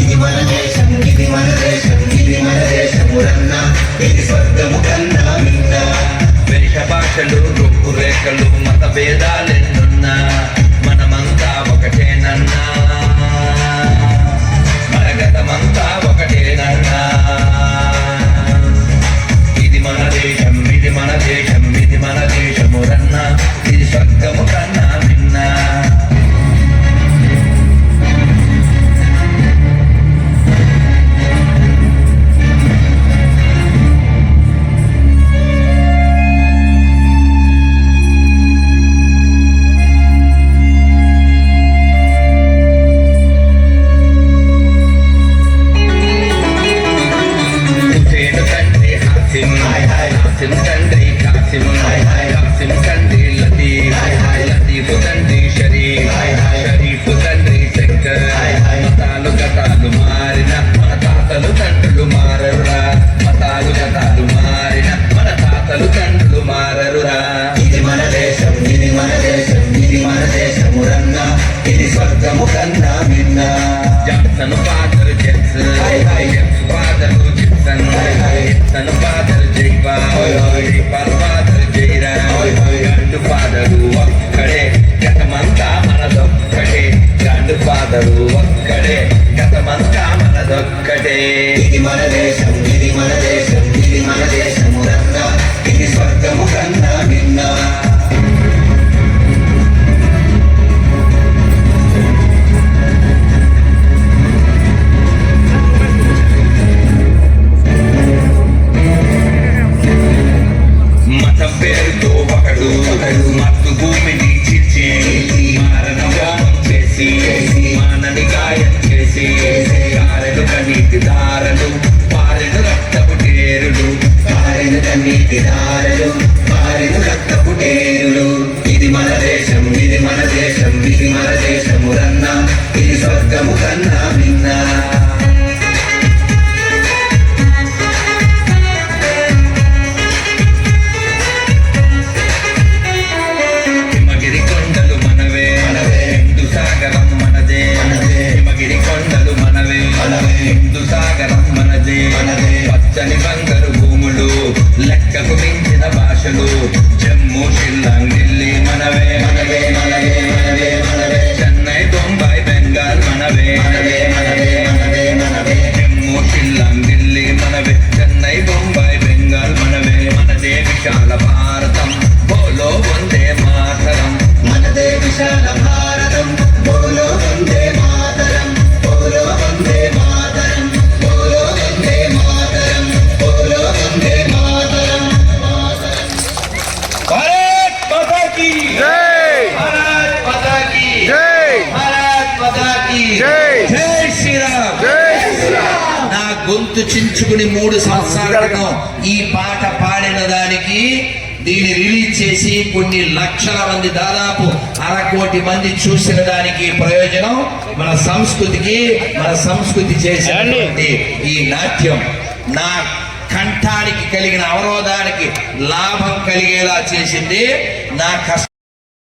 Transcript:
ఇది మన దేశం, ఇది మన దేశం, ఇది మన దేశమురన్న, ఇది స్వర్గము కన్నా మిన్న. వేష భాషలు రూపురేఖలు మత భేదాలెన్నున్నా మనమంతా ఒకటేనన్నా, మన గతమంతా ఒకటేనన్నా. ఇది మన దేశం, ఇది మన దేశం, ఇది మన దేశమురన్నా, ఇది స్వర్గము కన్నా మిన్న. కాసిం తండ్రి కాసిం, కాసిం తండ్రి లతీఫ్, లతీఫ్ తండ్రి షరీఫ్, షరీఫ్ తండ్రి శంకర్. మతాలు గతాలు మారిన మన తాతలు తండ్రులు మారరురా, మతాలు గతాలు మారిన మన తాతలు తండ్రులు మారరురా. ఇది మన దేశం, ఇది మన దేశం, ఇది మన దేశమురన్న, ఇది స్వర్గము కన్నా మిన్న. Johnson father James, James father Jipson, Jipson father Jaipal, Jaipal father Jairam. Grand father ఒక్కడే, గతమంతా మనదొక్కటే. గ్రాండ్ ఫాదరు ఒక్కడే, గతమంతా మనదొక్కటే. ఇది మన దేశం, ఇది మన దేశం, ఇది మన దేశమురన్న, ఇది స్వర్గము కన్నా మిన్న. మతం పేరుతో ఒకడు మత్తు భూమిని చిచ్చి మారణం చేసి మానని గాయం చేసి కారెలు కనీటి దారలు పారెను రక్తపు టేరులు, పారెను కన్నీటి దారలు, పారెను రక్తపు టేరులు. ఇది మన దేశం, ఇది మన దేశం, ఇది మన దేశమురన్న, ఇది స్వర్గము కన్నా మిన్న. హిమగిరి కొండలు మనవే, హిందూ సాగరం మనదే. హిమగిరి కొండలు మనవే, హిందూ సాగరం మనదే. పచ్చని బంగారు భూములు, లెక్కకు మించిన భాషలు, జమ్మూ షిల్లాంగ్ ఢిల్లీ మనవే, మనవే మనవే మనవే మనవే, చెన్నై బొంబాయి బెంగాల్ మనవే, మనవే మనవే మనవే మనవే, జమ్మూ షిల్లాంగ్ ఢిల్లీ మనవే, చెన్నై బొంబాయి బెంగాల్ మనవే. మనదే విశాల భారతం, బోలో వందే మాతరం. మనదే విశాల భారతం, బోలో వందే మాతరం, బోలో వందే మాతరం, బోలో వందే మాతరం, బోలో వందే మాతరం. భారత్ మాతా కీ జై, భారత్ మాతా కీ జై, భారత్ మాతా కీ జై. జై శ్రీరామ్, జై శ్రీరామ్. నా గొంతు చించుకుని 3 సంవత్సరాల క్రితం ఈ పాట పాడిన దానికి దీన్ని రిలీజ్ చేసి కొన్ని లక్షల మంది, దాదాపు 1.5 కోటి మంది చూసిన దానికి ప్రయోజనం మన సంస్కృతికి, మన సంస్కృతి చేసినటువంటి ఈ నాట్యం నా కంఠానికి కలిగిన అవరోధానికి లాభం కలిగేలా చేసింది. నా కష్టం